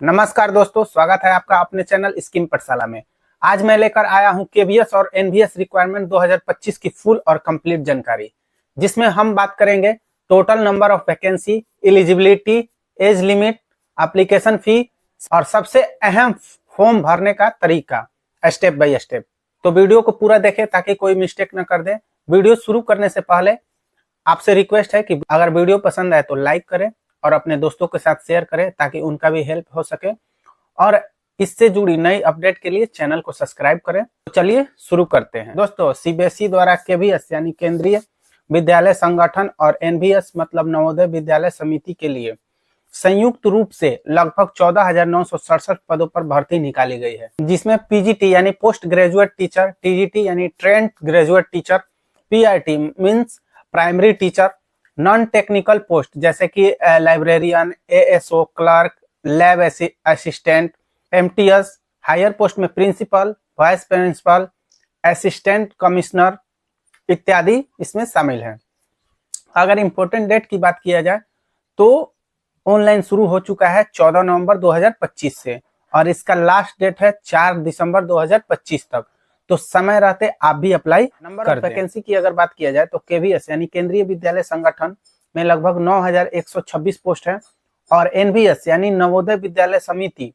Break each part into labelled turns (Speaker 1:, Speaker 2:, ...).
Speaker 1: नमस्कार दोस्तों, स्वागत है आपका अपने चैनल स्किम पाठशाला में। आज मैं लेकर आया हूं केवीएस और एनवीएस रिक्वायरमेंट 2025 की फुल और कंप्लीट जानकारी, जिसमें हम बात करेंगे total number of vacancy, eligibility, age limit, application fee और सबसे अहम फॉर्म भरने का तरीका स्टेप बाय स्टेप। तो वीडियो को पूरा देखें ताकि कोई मिस्टेक न कर दे। वीडियो शुरू करने से पहले आपसे रिक्वेस्ट है कि अगर वीडियो पसंद आए तो लाइक करें और अपने दोस्तों के साथ शेयर करें ताकि उनका भी हेल्प हो सके, और इससे जुड़ी नई अपडेट के लिए चैनल को सब्सक्राइब करें। तो चलिए शुरू करते हैं। दोस्तों, सीबीएसई द्वारा केवीएस यानी केंद्रीय विद्यालय संगठन और एनवीएस मतलब नवोदय विद्यालय समिति के लिए संयुक्त रूप से लगभग 14,967 पदों पर भर्ती निकाली गई है, जिसमें पीजीटी यानी पोस्ट ग्रेजुएट टीचर, टीजीटी यानी trained graduate teacher, PRT means primary teacher, non technical post जैसे कि librarian, ASO, clerk, lab assistant, MTS, higher post में principal, vice principal, assistant commissioner इत्यादि इसमें शामिल है। अगर इम्पोर्टेंट डेट की बात किया जाए तो ऑनलाइन शुरू हो चुका है 14 नवंबर 2025 से, और इसका लास्ट डेट है 4 दिसंबर 2025 तक। तो समय रहते आप भी अप्लाई नंबर ऑफ वैकेंसी की अगर बात किया जाए तो केवीएस यानी केंद्रीय विद्यालय संगठन में लगभग 9,126 पोस्ट है, और एनवीएस यानी नवोदय विद्यालय समिति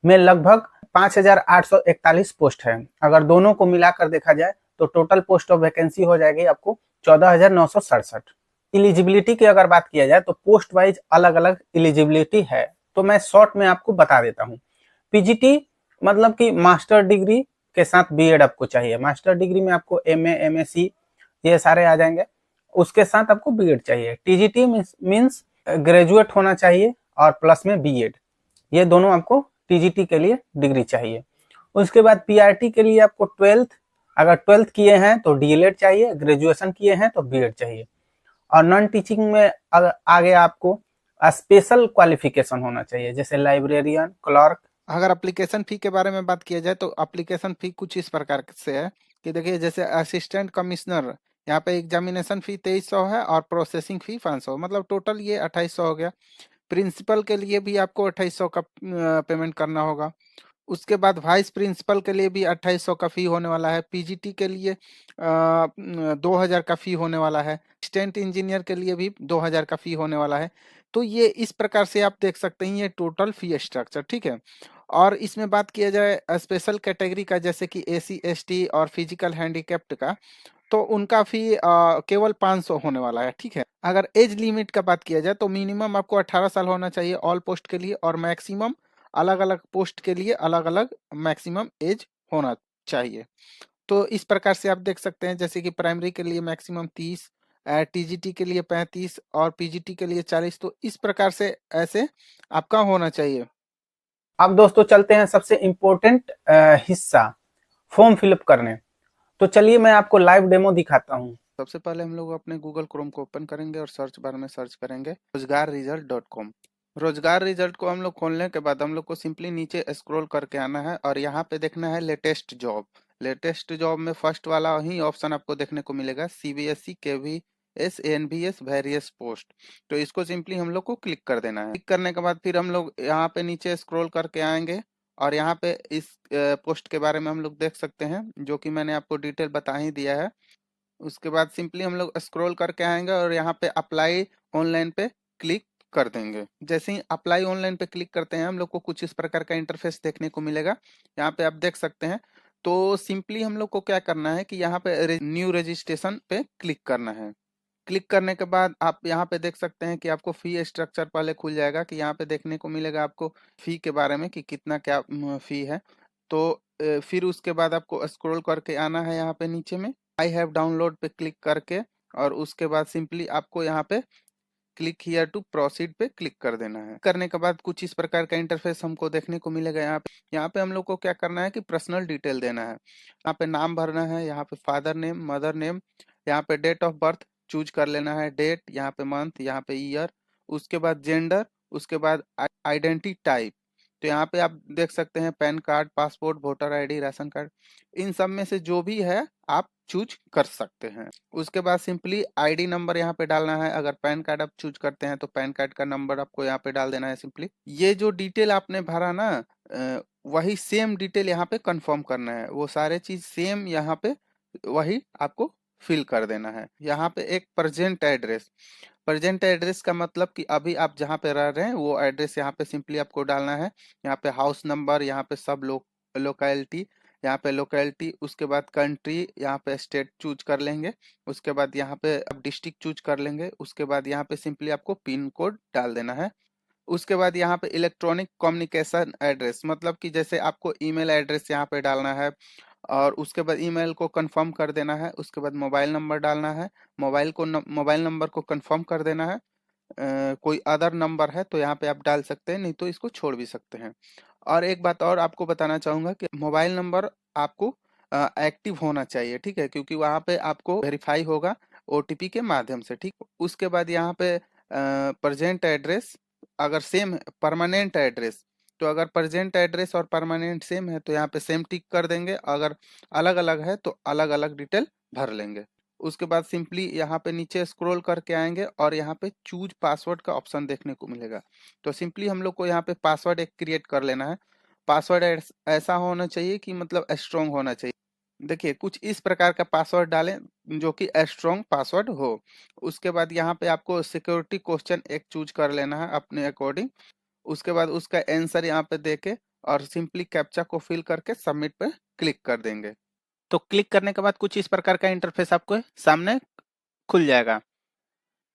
Speaker 1: में लगभग 5,841 पोस्ट है। अगर दोनों को मिलाकर देखा जाए तो टोटल पोस्ट ऑफ वैकेंसी हो जाएगी आपको 14,967। एलिजिबिलिटी की अगर बात किया जाए तो पोस्ट वाइज अलग अलग एलिजिबिलिटी है, तो मैं शॉर्ट में आपको बता देता हूँ। पीजीटी मतलब कि मास्टर डिग्री के साथ बीएड आपको चाहिए। मास्टर डिग्री में आपको एमए, एमएससी ये सारे आ जाएंगे, उसके साथ आपको बीएड चाहिए। टीजीटी मींस ग्रेजुएट होना चाहिए और प्लस में बीएड, ये दोनों आपको टीजीटी के लिए डिग्री चाहिए। उसके बाद पीआरटी के लिए आपको 12th, अगर 12th किए हैं तो डीएलएड चाहिए, ग्रेजुएशन किए हैं तो बीएड चाहिए। और नॉन टीचिंग में आगे आपको स्पेशल क्वालिफिकेशन होना चाहिए जैसे लाइब्रेरियन, क्लर्क।
Speaker 2: अगर एप्लीकेशन फी के बारे में बात किया जाए तो एप्लीकेशन फी कुछ इस प्रकार से है कि देखिए, जैसे असिस्टेंट कमिश्नर यहाँ पे एग्जामिनेशन फी 2300 है और प्रोसेसिंग फी 500, मतलब टोटल ये 2800 हो गया। प्रिंसिपल के लिए भी आपको 2800 का पेमेंट करना होगा। उसके बाद वाइस प्रिंसिपल के लिए भी 2800 का फी होने वाला है। पीजीटी के लिए 2000 का फी होने वाला है। असिस्टेंट इंजीनियर के लिए भी 2000 का फी होने वाला है। तो ये इस प्रकार से आप देख सकते हैं ये टोटल फी स्ट्रक्चर, ठीक है। और इसमें बात किया जाए स्पेशल कैटेगरी का, जैसे कि एसी, एसटी और फिजिकल हैंडीकैप्ड का, तो उनका फी केवल 500 होने वाला है, ठीक है। अगर एज लिमिट का बात किया जाए तो मिनिमम आपको 18 साल होना चाहिए ऑल पोस्ट के लिए, और मैक्सिमम अलग अलग पोस्ट के लिए अलग अलग मैक्सिमम एज होना चाहिए। तो इस प्रकार से आप देख सकते हैं, जैसे कि प्राइमरी के लिए मैक्सिमम 30, टीजीटी के लिए 35 और पीजीटी के लिए 40। तो इस प्रकार से ऐसे आपका होना चाहिए।
Speaker 1: अब दोस्तों चलते हैं सबसे इम्पोर्टेंट हिस्सा, फॉर्म फिलअप करने। तो चलिए मैं आपको लाइव डेमो दिखाता हूँ।
Speaker 2: सबसे पहले हम लोग अपने गूगल क्रोम को ओपन करेंगे और सर्च बार में सर्च करेंगे रोजगार रोजगार रिजल्ट को हम लोग खोलने के बाद हम लोग को सिंपली नीचे स्क्रॉल करके आना है और यहाँ पे देखना है लेटेस्ट जॉब। लेटेस्ट जॉब में फर्स्ट वाला ही ऑप्शन आपको देखने को मिलेगा, CBSE KVS NVS various post. तो इसको सिंपली हम लोग को क्लिक कर देना है। क्लिक करने के बाद फिर हम लोग यहाँ पे नीचे स्क्रॉल करके आएंगे और यहाँ पे इस पोस्ट के बारे में हम लोग देख सकते हैं, जो कि मैंने आपको डिटेल बता ही दिया है। उसके बाद सिंपली हम लोग स्क्रॉल करके आएंगे और यहाँ पे अप्लाई ऑनलाइन पे क्लिक कर देंगे। जैसे ही अप्लाई ऑनलाइन पे क्लिक करते हैं हम लोग को कुछ इस प्रकार का इंटरफेस देखने को मिलेगा। यहाँ पे आप देख सकते हैं। तो सिंपली हम लोग को क्या करना है कि यहाँ पे न्यू रजिस्ट्रेशन पे क्लिक करना है। क्लिक करने के बाद आप यहाँ पे देख सकते हैं कि आपको फी स्ट्रक्चर पहले खुल जाएगा, कि यहाँ पे देखने को मिलेगा आपको फी के बारे में कि कितना क्या फी है। तो फिर उसके बाद आपको स्क्रॉल करके आना है यहाँ पे नीचे में आई हैव डाउनलोड पे क्लिक करके, और उसके बाद सिंपली आपको यहाँ पे क्लिक हियर टू प्रोसीड पे क्लिक कर देना है। करने के बाद कुछ इस प्रकार का इंटरफेस हमको देखने को मिलेगा। यहाँ पे हम लोग को क्या करना है कि पर्सनल डिटेल देना है। यहाँ पे नाम भरना है, यहाँ पे फादर नेम, मदर नेम, यहाँ पे डेट ऑफ बर्थ चूज कर लेना है, डेट, यहाँ पे मंथ, यहाँ पे ईयर, उसके बाद जेंडर, उसके बाद आइडेंटिटी टाइप। तो यहाँ पे आप देख सकते हैं PAN card, passport, voter ID, ration card, इन सब में से जो भी है आप चूज कर सकते हैं। उसके बाद सिंपली आईडी नंबर यहाँ पे डालना है। अगर पैन कार्ड आप चूज करते हैं तो पैन कार्ड का नंबर आपको यहाँ पे डाल देना है सिंपली। ये जो डिटेल आपने भरा ना, वही सेम डिटेल यहाँ पे कंफर्म करना है। वो सारे चीज सेम यहाँ पे वही आपको फिल कर देना है। यहाँ पे एक प्रेजेंट एड्रेस का मतलब कि अभी आप जहाँ पे रह रहे हैं वो एड्रेस यहाँ पे सिंपली आपको डालना है। यहाँ पे हाउस नंबर, यहाँ पे सब लोकेलिटी, यहाँ पे लोकेलिटी, उसके बाद कंट्री, यहाँ पे स्टेट चूज कर लेंगे। उसके बाद यहाँ पे आप डिस्ट्रिक्ट चूज कर लेंगे। उसके बाद यहाँ पे सिंपली आपको पिन कोड डाल देना है। उसके बाद यहाँ पे इलेक्ट्रॉनिक कम्युनिकेशन एड्रेस, मतलब कि जैसे आपको ईमेल एड्रेस यहाँ पे डालना है, और उसके बाद ईमेल को कंफर्म कर देना है। उसके बाद मोबाइल नंबर डालना है। मोबाइल नंबर को कंफर्म कर देना है। कोई अदर नंबर है तो यहाँ पे आप डाल सकते हैं, नहीं तो इसको छोड़ भी सकते हैं। और एक बात और आपको बताना चाहूंगा कि मोबाइल नंबर आपको एक्टिव होना चाहिए, ठीक है, क्योंकि वहाँ पे आपको वेरीफाई होगा ओटीपी के माध्यम से, ठीक। उसके बाद यहाँ पे प्रेजेंट एड्रेस, अगर सेम परमानेंट एड्रेस, तो अगर प्रेजेंट एड्रेस और परमानेंट सेम है तो यहाँ पे सेम टिक कर देंगे। अगर अलग अलग है तो अलग अलग डिटेल भर लेंगे। उसके बाद सिंपली यहाँ पे नीचे स्क्रॉल करके आएंगे और यहाँ पे चूज पासवर्ड का ऑप्शन देखने को मिलेगा। तो सिंपली हम लोग को यहाँ पे पासवर्ड एक क्रिएट कर लेना है। पासवर्ड ऐसा होना चाहिए कि मतलब स्ट्रॉन्ग होना चाहिए। देखिए कुछ इस प्रकार का पासवर्ड डालें जो कि स्ट्रॉन्ग पासवर्ड हो। उसके बाद यहाँ पे आपको सिक्योरिटी क्वेश्चन एक चूज कर लेना है अपने अकॉर्डिंग। उसके बाद उसका आंसर यहाँ पे देके और सिंपली कैप्चा को फिल करके सबमिट पे क्लिक कर देंगे।
Speaker 1: तो क्लिक करने के बाद कुछ इस प्रकार का इंटरफेस आपको सामने खुल जाएगा।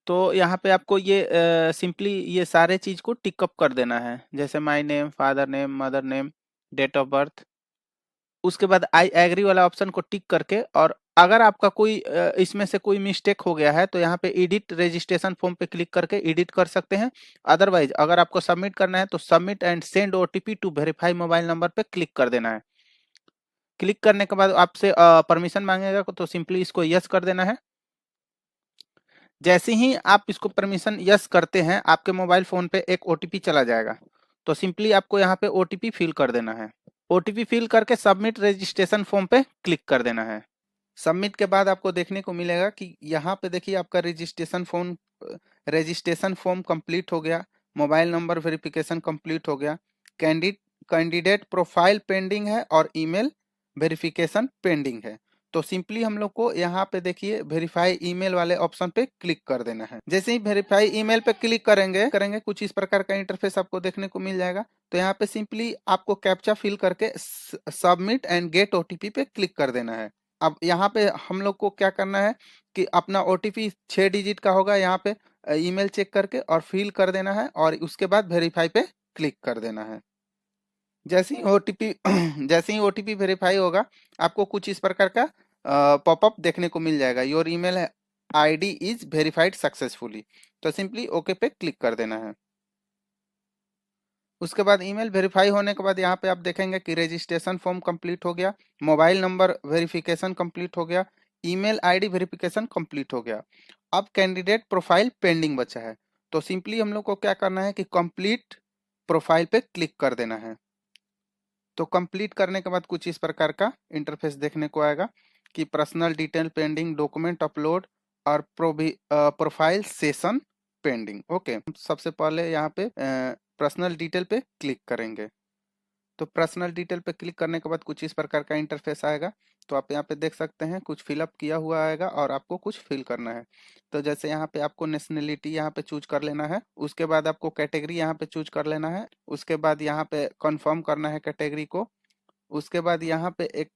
Speaker 1: तो यहाँ पे आपको ये सिंपली ये सारे चीज को टिक अप कर देना है, जैसे my name, father name, mother name, date of birth. उसके बाद आई एग्री वाला ऑप्शन को टिक करके, और अगर आपका कोई इसमें से कोई मिस्टेक हो गया है तो यहाँ पे एडिट रजिस्ट्रेशन फॉर्म पे क्लिक करके एडिट कर सकते हैं। अदरवाइज अगर आपको सबमिट करना है तो submit and send OTP to verify mobile number पे क्लिक कर देना है। क्लिक करने के बाद आपसे परमिशन मांगेगा तो सिंपली इसको यस कर देना है। जैसे ही आप इसको परमिशन यस करते हैं आपके मोबाइल फोन पे एक ओटीपी चला जाएगा। तो सिंपली आपको यहाँ पे ओटीपी फिल कर देना है। ओटीपी फिल करके सबमिट रजिस्ट्रेशन फॉर्म पे क्लिक कर देना है। सबमिट के बाद आपको देखने को मिलेगा कि यहाँ पे देखिए आपका रजिस्ट्रेशन फॉर्म कंप्लीट हो गया, मोबाइल नंबर वेरिफिकेशन कंप्लीट हो गया, कैंडिडेट प्रोफाइल पेंडिंग है और ईमेल वेरिफिकेशन पेंडिंग है। तो सिंपली हम लोग को यहाँ पे देखिए वेरीफाई ईमेल वाले ऑप्शन पे क्लिक कर देना है। जैसे ही वेरीफाई ईमेल पे क्लिक करेंगे कुछ इस प्रकार का इंटरफेस आपको देखने को मिल जाएगा। तो यहाँ पे सिंपली आपको कैप्चा फिल करके सबमिट एंड गेट ओटीपी पे क्लिक कर देना है। अब यहाँ पे हम लोग को क्या करना है कि अपना ओटीपी 6 डिजिट का होगा, यहाँ पे ईमेल चेक करके और फिल कर देना है और उसके बाद वेरीफाई पे क्लिक कर देना है। जैसे ही ओटीपी जैसे ही ओटीपी वेरीफाई होगा आपको कुछ इस प्रकार का पॉपअप देखने को मिल जाएगा, your email ID is verified successfully. तो सिंपली ओके पे क्लिक कर देना है। उसके बाद ईमेल वेरीफाई होने के बाद यहाँ पे आप देखेंगे कि रजिस्ट्रेशन फॉर्म कंप्लीट हो गया, मोबाइल नंबर वेरिफिकेशन कंप्लीट हो गया, ईमेल आईडी वेरिफिकेशन कंप्लीट हो गया। अब कैंडिडेट प्रोफाइल पेंडिंग बचा है। तो सिंपली हम लोग को क्या करना है कि कंप्लीट प्रोफाइल पे क्लिक कर देना है। तो कंप्लीट करने के बाद कुछ इस प्रकार का इंटरफेस देखने को आएगा कि personal detail pending, document upload और प्रोफाइल सेशन पेंडिंग। ओके, सबसे पहले यहाँ पे पर्सनल डिटेल पे क्लिक करेंगे। तो पर्सनल डिटेल पे क्लिक करने के बाद कुछ इस प्रकार का इंटरफेस आएगा। तो आप यहाँ पे देख सकते हैं कुछ फिलअप किया हुआ आएगा और आपको कुछ फिल करना है। तो जैसे यहाँ पे आपको नेशनलिटी यहाँ पे चूज कर लेना है। उसके बाद आपको कैटेगरी यहाँ पे चूज कर लेना है। उसके बाद यहाँ पे कंफर्म करना है कैटेगरी को। उसके बाद यहाँ पे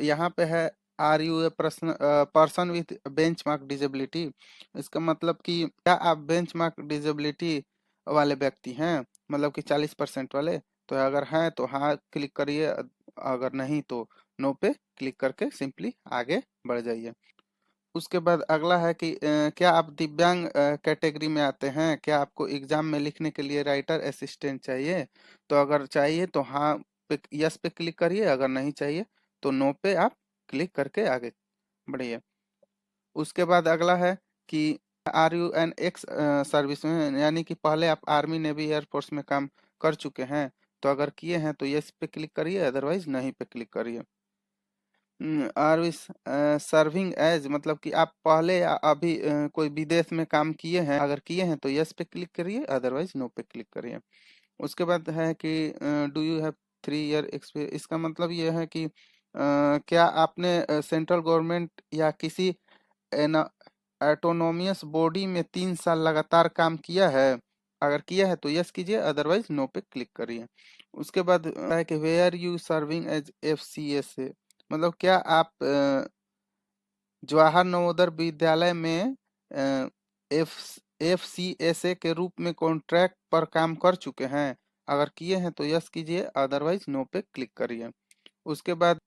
Speaker 1: यहाँ पे है are you a person with benchmark disability. इसका मतलब कि क्या आप बेंचमार्क डिजेबिलिटी वाले व्यक्ति हैं, मतलब कि 40% वाले। तो अगर हैं तो हाँ क्लिक करिए, अगर नहीं तो नो पे क्लिक करके सिंपली आगे बढ़ जाइए। उसके बाद अगला है कि क्या आप दिव्यांग कैटेगरी में आते हैं, क्या आपको एग्जाम में लिखने के लिए राइटर असिस्टेंट चाहिए। तो अगर चाहिए तो हाँ पे यस पे क्लिक करिए, अगर नहीं चाहिए तो नो पे आप क्लिक करके आगे बढ़िए। उसके बाद अगला है कि are you an ex service में, यानी कि पहले आप आर्मी नेवी एयरफोर्स में काम कर चुके हैं। तो अगर किए हैं तो यस पे क्लिक करिए, अदरवाइज नहीं पे क्लिक करिए।
Speaker 2: आर वी सर्विंग एज, मतलब कि आप पहले या अभी कोई विदेश में काम किए हैं, अगर किए हैं तो यस पे क्लिक करिए, अदरवाइज नो पे क्लिक करिए। उसके बाद है कि do you have 3 year experience, इसका मतलब ये है कि क्या आपने सेंट्रल गवर्नमेंट या किसी ऑटोनोमियस बॉडी में 3 साल लगातार काम किया है। अगर किया है तो यस कीजिए, अदरवाइज नो पे क्लिक करिए। उसके बाद है कि were you serving as FCS से, मतलब क्या आप जवाहर नवोदय विद्यालय में एफ FCSA के रूप में कॉन्ट्रैक्ट पर काम कर चुके हैं। अगर किए हैं तो यस कीजिए, अदरवाइज नो पे क्लिक करिए। उसके बाद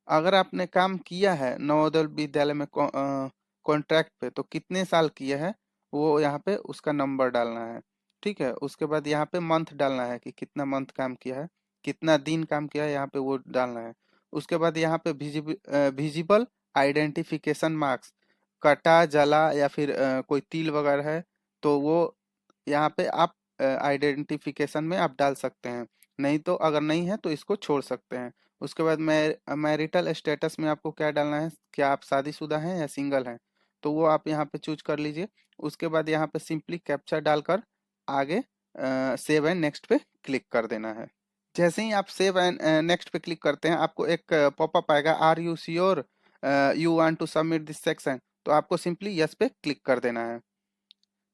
Speaker 2: अगर आपने काम किया है नवोदय विद्यालय में कॉन्ट्रैक्ट पे, तो कितने साल किए हैं वो यहाँ पे उसका नंबर डालना है। ठीक है, उसके बाद यहाँ पे मंथ डालना है कि कितना मंथ काम किया है, कितना दिन काम किया है, यहाँ पे वो डालना है। उसके बाद यहाँ पे विजिबल आइडेंटिफिकेशन मार्क्स, कटा जला या फिर कोई तिल वगैरह है तो वो यहाँ पे आप आइडेंटिफिकेशन में आप डाल सकते हैं, नहीं तो अगर नहीं है तो इसको छोड़ सकते हैं। उसके बाद मैरिटल स्टेटस में आपको क्या डालना है, क्या आप शादीशुदा हैं या सिंगल हैं, तो वो आप यहाँ पे चूज कर लीजिए। उसके बाद यहाँ पे सिंपली कैप्चा डालकर आगे सेव एंड नेक्स्ट पे क्लिक कर देना है। जैसे ही आप सेव एंड नेक्स्ट पे क्लिक करते हैं आपको एक पॉपअप आएगा, are you sure you want to submit this section, तो आपको सिंपली यस पे क्लिक कर देना है।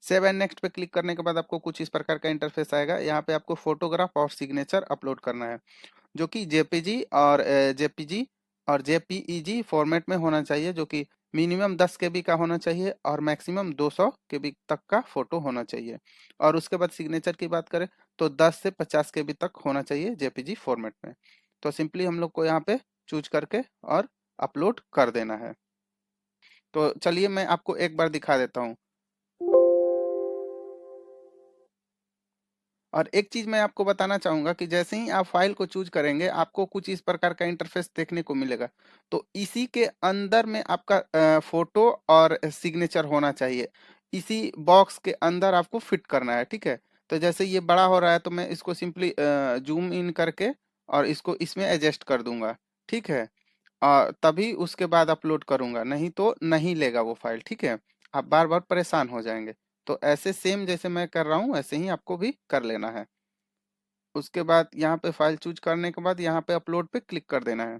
Speaker 2: सेव एंड नेक्स्ट पे क्लिक करने के बाद आपको कुछ इस प्रकार का इंटरफेस आएगा। यहाँ पे आपको फोटोग्राफ और सिग्नेचर अपलोड करना है, जो कि जेपीजी और जेपीजी और जेपीईजी फॉर्मेट में होना चाहिए, जो कि मिनिमम 10 KB का होना चाहिए और मैक्सिमम 200 KB तक का फोटो होना चाहिए। और उसके बाद सिग्नेचर की बात करें तो 10 से 50 KB तक होना चाहिए जेपीजी फॉर्मेट में। तो सिंपली हम लोग को यहाँ पे चूज करके और अपलोड कर देना है। तो चलिए मैं आपको एक बार दिखा देता हूँ। और एक चीज मैं आपको बताना चाहूंगा कि जैसे ही आप फाइल को चूज करेंगे आपको कुछ इस प्रकार का इंटरफेस देखने को मिलेगा। तो इसी के अंदर में आपका फोटो और सिग्नेचर होना चाहिए, इसी बॉक्स के अंदर आपको फिट करना है। ठीक है, तो जैसे ये बड़ा हो रहा है तो मैं इसको सिंपली जूम इन करके और इसको इसमें एडजस्ट कर दूंगा। ठीक है, तभी उसके बाद अपलोड करूंगा, नहीं तो नहीं लेगा वो फाइल। ठीक है, आप बार बार परेशान हो जाएंगे। तो ऐसे सेम जैसे मैं कर रहा हूँ ऐसे ही आपको भी कर लेना है। उसके बाद यहाँ पे फाइल चूज करने के बाद यहाँ पे अपलोड पे क्लिक कर देना है।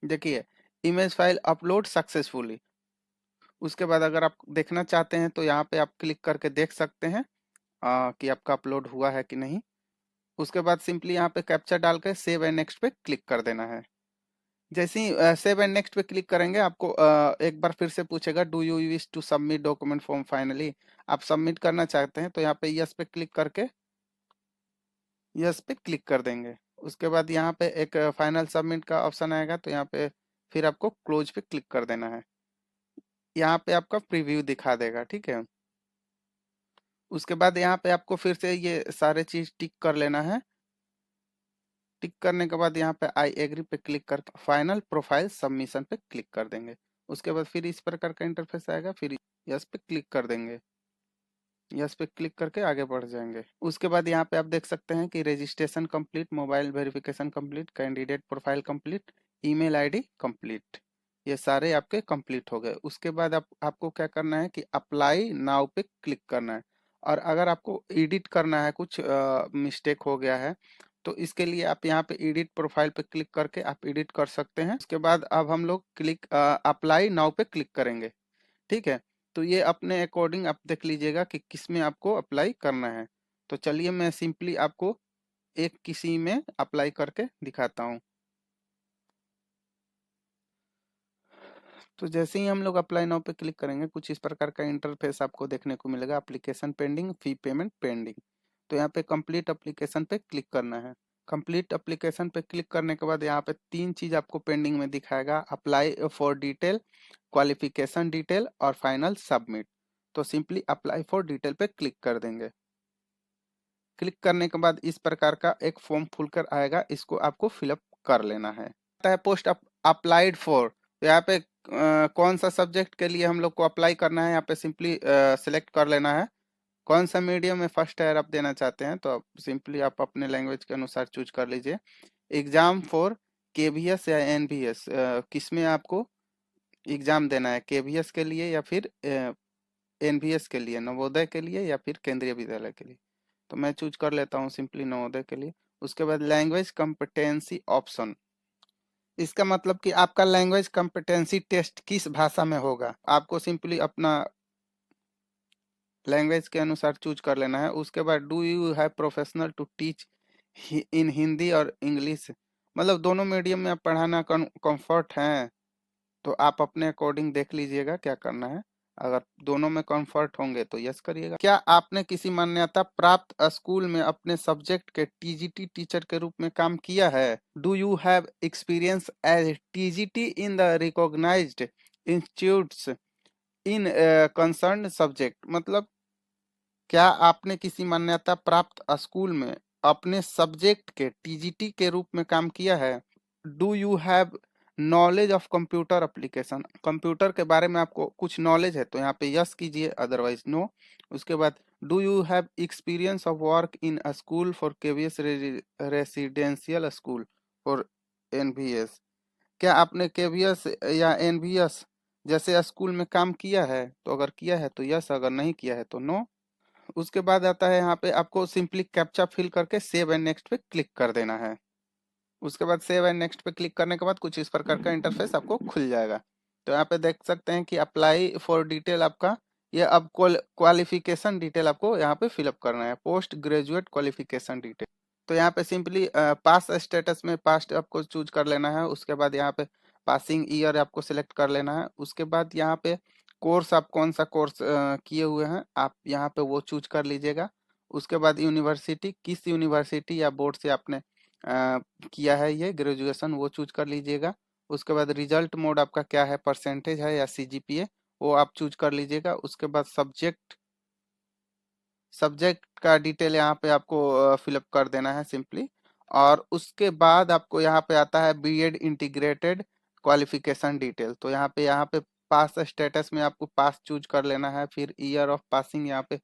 Speaker 2: देखिए, इमेज फाइल अपलोड सक्सेसफुली। उसके बाद अगर आप देखना चाहते हैं तो यहाँ पे आप क्लिक करके देख सकते हैं कि आपका अपलोड हुआ है कि नहीं। उसके बाद सिंपली यहाँ पे कैप्चा डाल के सेव एंड नेक्स्ट पे क्लिक कर देना है। जैसे ही सेव एंड नेक्स्ट पे क्लिक करेंगे आपको एक बार फिर से पूछेगा, do you wish to submit document form finally, आप सबमिट करना चाहते हैं तो यहाँ पे यस पे क्लिक करके यस पे क्लिक कर देंगे। उसके बाद यहाँ पे एक फाइनल सबमिट का ऑप्शन आएगा, तो यहाँ पे फिर आपको क्लोज पे क्लिक कर देना है। यहाँ पे आपका प्रीव्यू दिखा देगा। ठीक है, उसके बाद यहाँ पे आपको फिर से ये सारे चीज टिक कर लेना है। टिक करने के बाद यहाँ पे आई एग्री पे क्लिक करके फाइनल प्रोफाइल सबमिशन पे क्लिक कर देंगे। उसके बाद फिर इस प्रकार का इंटरफेस आएगा, फिर यस पे क्लिक कर देंगे। यस पे क्लिक करके आगे बढ़ जाएंगे। उसके बाद यहाँ पे आप देख सकते हैं कि registration complete, mobile verification complete, candidate profile complete, email ID complete, ये सारे आपके कंप्लीट हो गए। उसके बाद आपको क्या करना है कि अप्लाई नाउ पे क्लिक करना है। और अगर आपको एडिट करना है, कुछ मिस्टेक हो गया है, तो इसके लिए आप यहाँ पे एडिट प्रोफाइल पे क्लिक करके आप एडिट कर सकते हैं। उसके बाद अब हम लोग क्लिक अप्लाई नाउ पे क्लिक करेंगे। ठीक है, तो ये अपने अकॉर्डिंग आप देख लीजिएगा कि किस में आपको अप्लाई करना है। तो चलिए मैं सिंपली आपको एक किसी में अप्लाई करके दिखाता हूँ। तो जैसे ही हम लोग अप्लाई नाउ पे क्लिक करेंगे कुछ इस प्रकार का इंटरफेस आपको देखने को मिलेगा, application pending, fee payment pending. तो यहाँ पे कंप्लीट एप्लीकेशन पे क्लिक करना है। कंप्लीट एप्लीकेशन पे क्लिक करने के बाद यहाँ पे 3 चीज आपको पेंडिंग में दिखाएगा, apply for detail, qualification detail और फाइनल सबमिट। तो सिंपली अप्लाई फॉर डिटेल पे क्लिक कर देंगे। क्लिक करने के बाद इस प्रकार का एक फॉर्म खुलकर आएगा, इसको आपको फिलअप कर लेना है। आता है पोस्ट अप्लाइड फॉर, तो यहाँ पे कौन सा सब्जेक्ट के लिए हम लोग को अप्लाई करना है, यहाँ पे सिंपली सेलेक्ट कर लेना है। कौन सा मीडियम में फर्स्ट ईयर आप देना चाहते हैं तो सिंपली आप अपने लैंग्वेज के अनुसार चूज कर लीजिए। एग्जाम फॉर केवीएस या एनवीएस किस में आपको एग्जाम देना है, केवीएस के लिए या फिर एनवीएस के लिए, नवोदय के लिए या फिर केंद्रीय विद्यालय के लिए। तो मैं चूज कर लेता हूँ सिंपली नवोदय के लिए। उसके बाद लैंग्वेज कॉम्पिटेंसी ऑप्शन, इसका मतलब कि आपका लैंग्वेज कॉम्पिटेंसी टेस्ट किस भाषा में होगा, आपको सिंपली अपना लैंग्वेज के अनुसार चूज कर लेना है। उसके बाद do you have professional to teach in Hindi और इंग्लिश, मतलब दोनों मीडियम में आप पढ़ाना कंफर्ट है, तो आप अपने अकॉर्डिंग देख लीजिएगा क्या करना है। अगर दोनों में कंफर्ट होंगे तो यस करिएगा। क्या आपने किसी मान्यता प्राप्त स्कूल में अपने सब्जेक्ट के टीजीटी टीचर के रूप में काम किया है? Do you have experience as TGT in the recognised institutes in concern subject, मतलब क्या आपने किसी मान्यता प्राप्त स्कूल में अपने सब्जेक्ट के टीजीटी के रूप में काम किया है? Do you have knowledge of computer application, computer के बारे में आपको कुछ नॉलेज है तो यहाँ पे यस कीजिए, अदरवाइज नो। उसके बाद do you have experience of work in a school for KVS residential school for NVS, क्या आपने केवीएस या एनवीएस जैसे स्कूल में काम किया है? तो अगर किया है तो यस, अगर नहीं किया है तो नो। उसके बाद आता है यहाँ पे आपको सिंपली कैप्चा फिल करके सेव एंड नेक्स्ट पे क्लिक कर देना है। उसके बाद सेव एंड नेक्स्ट पे क्लिक करने के बाद कुछ इस प्रकार का इंटरफेस आपको खुल जाएगा। तो यहाँ पे देख सकते हैं कि अप्लाई फॉर डिटेल आपका ये अब क्वालिफिकेशन डिटेल आपको यहाँ पे फिलअप करना है, पोस्ट ग्रेजुएट क्वालिफिकेशन डिटेल। तो यहाँ पे सिंपली पास स्टेटस में पास्ट आपको चूज कर लेना है। उसके बाद यहाँ पे पासिंग ईयर आपको सिलेक्ट कर लेना है। उसके बाद यहाँ पे कोर्स, आप कौन सा कोर्स किए हुए हैं आप यहाँ पे वो चूज कर लीजिएगा। उसके बाद यूनिवर्सिटी, किस यूनिवर्सिटी या बोर्ड से आपने किया है ये ग्रेजुएशन, वो चूज कर लीजिएगा। उसके बाद रिजल्ट मोड आपका क्या है, परसेंटेज है या सीजीपीए, वो आप चूज कर लीजिएगा। उसके बाद सब्जेक्ट, सब्जेक्ट का डिटेल यहाँ पे आपको फिलअप कर देना है सिंपली। और उसके बाद आपको यहाँ पे आता है बीएड इंटीग्रेटेड क्वालिफिकेशन डिटेल। तो यहाँ पे पास स्टेटस में आपको पास चूज कर लेना है। फिर ईयर ऑफ पासिंग यहाँ पे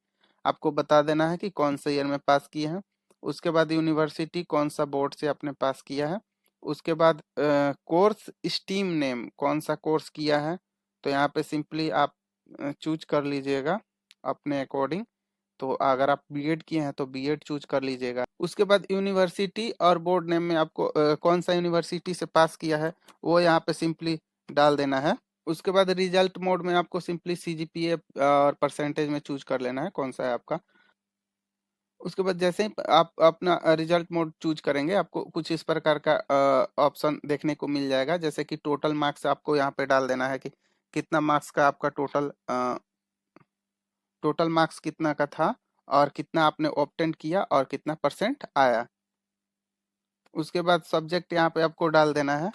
Speaker 2: आपको बता देना है कि कौन से ईयर में पास किए हैं। उसके बाद यूनिवर्सिटी, कौन सा बोर्ड से आपने पास किया है। उसके बाद कोर्स स्ट्रीम नेम, कौन सा कोर्स किया है, तो यहाँ पे सिंपली आप चूज कर लीजिएगा अपने अकॉर्डिंग। तो अगर आप बीएड किए हैं तो बीएड चूज कर लीजिएगा। उसके बाद यूनिवर्सिटी और बोर्ड नेम में आपको कौन सा यूनिवर्सिटी से पास किया है वो यहाँ पे सिंपली डाल देना है। उसके बाद रिजल्ट मोड में आपको सिंपली सीजीपीए और परसेंटेज में चूज कर लेना है कौन सा है आपका। उसके बाद जैसे ही आप अपना रिजल्ट मोड चूज करेंगे आपको कुछ इस प्रकार का ऑप्शन देखने को मिल जाएगा, जैसे कि टोटल मार्क्स आपको यहाँ पे डाल देना है कि कितना मार्क्स का आपका टोटल मार्क्स कितना का था और कितना आपने ऑब्टेन किया और कितना परसेंट आया। उसके बाद सब्जेक्ट यहाँ पे आपको डाल देना है।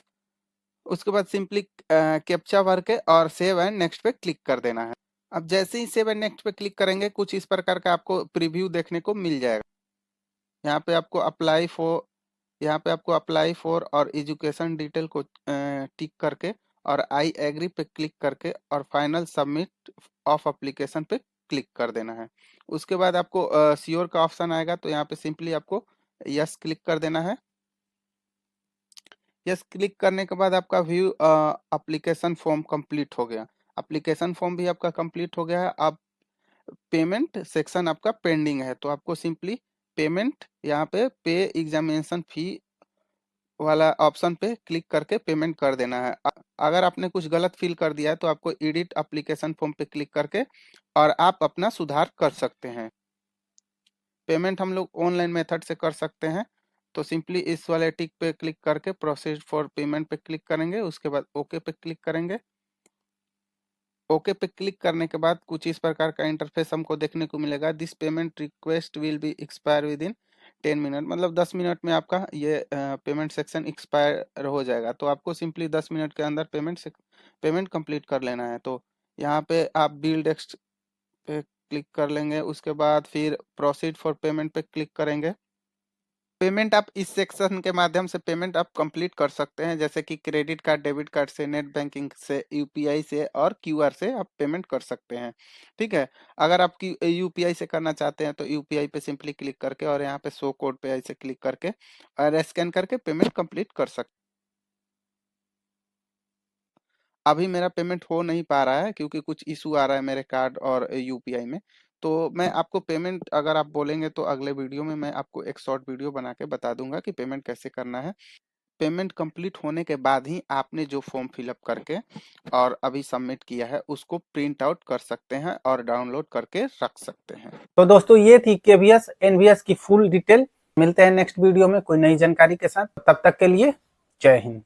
Speaker 2: उसके बाद सिंपली कैप्चा भर के और सेव एंड नेक्स्ट पे क्लिक कर देना है। अब जैसे ही सेव एंड नेक्स्ट पे क्लिक करेंगे कुछ इस प्रकार का आपको प्रीव्यू देखने को मिल जाएगा। यहाँ पे आपको अप्लाई फॉर, यहाँ पे आपको अप्लाई फॉर और एजुकेशन डिटेल को टिक करके और आई एग्री पे क्लिक करके और फाइनल सबमिट ऑफ एप्लीकेशन पे क्लिक कर देना है। उसके बाद आपको श्योर का ऑप्शन आएगा तो यहाँ पे सिंपली आपको यस क्लिक कर देना है। यस क्लिक करने के बाद आपका व्यू एप्लीकेशन फॉर्म कंप्लीट हो गया। एप्लीकेशन फॉर्म भी आपका कंप्लीट हो गया है। अब पेमेंट सेक्शन आपका पेंडिंग है तो आपको सिंपली पेमेंट यहाँ पे पे एग्जामिनेशन फी वाला ऑप्शन पे क्लिक करके पेमेंट कर देना है। अगर आपने कुछ गलत फिल कर दिया है तो आपको एडिट एप्लीकेशन फॉर्म पे क्लिक करके और आप अपना सुधार कर सकते हैं। पेमेंट हम लोग ऑनलाइन मेथड से कर सकते हैं तो सिंपली इस वाले टिक पे क्लिक करके प्रोसीड फॉर पेमेंट पे क्लिक करेंगे। उसके बाद ओके पे क्लिक करेंगे। ओके पे क्लिक करने के बाद कुछ इस प्रकार का इंटरफेस हमको देखने को मिलेगा। This payment request will be expire with in 10 minute, मतलब 10 मिनट में आपका ये पेमेंट सेक्शन एक्सपायर हो जाएगा। तो आपको सिंपली 10 मिनट के अंदर पेमेंट कंप्लीट कर लेना है। तो यहाँ पे आप बिल डेस्क पे क्लिक कर लेंगे। उसके बाद फिर प्रोसीड फॉर पेमेंट पे क्लिक करेंगे। पेमेंट आप इस सेक्शन के माध्यम से पेमेंट आप कंप्लीट कर सकते हैं, जैसे कि क्रेडिट कार्ड, डेबिट कार्ड से, नेट बैंकिंग से, यूपीआई से और क्यूआर से आप पेमेंट कर सकते हैं। ठीक है, अगर आप यूपीआई से करना चाहते हैं तो यूपीआई पे सिंपली क्लिक करके और यहाँ पे शो कोड पे ऐसे क्लिक करके और स्कैन करके पेमेंट कंप्लीट कर सकते हैं। अभी मेरा पेमेंट हो नहीं पा रहा है क्योंकि कुछ इशू आ रहा है मेरे कार्ड और यूपीआई में। तो मैं आपको पेमेंट अगर आप बोलेंगे तो अगले वीडियो में मैं आपको एक शॉर्ट वीडियो बना के बता दूंगा कि पेमेंट कैसे करना है। पेमेंट कंप्लीट होने के बाद ही आपने जो फॉर्म फिलअप करके और अभी सबमिट किया है उसको प्रिंट आउट कर सकते हैं और डाउनलोड करके रख सकते हैं।
Speaker 1: तो दोस्तों ये थी केवीएस एनवीएस की फुल डिटेल। मिलते हैं नेक्स्ट वीडियो में कोई नई जानकारी के साथ, तब तक के लिए जय हिंद।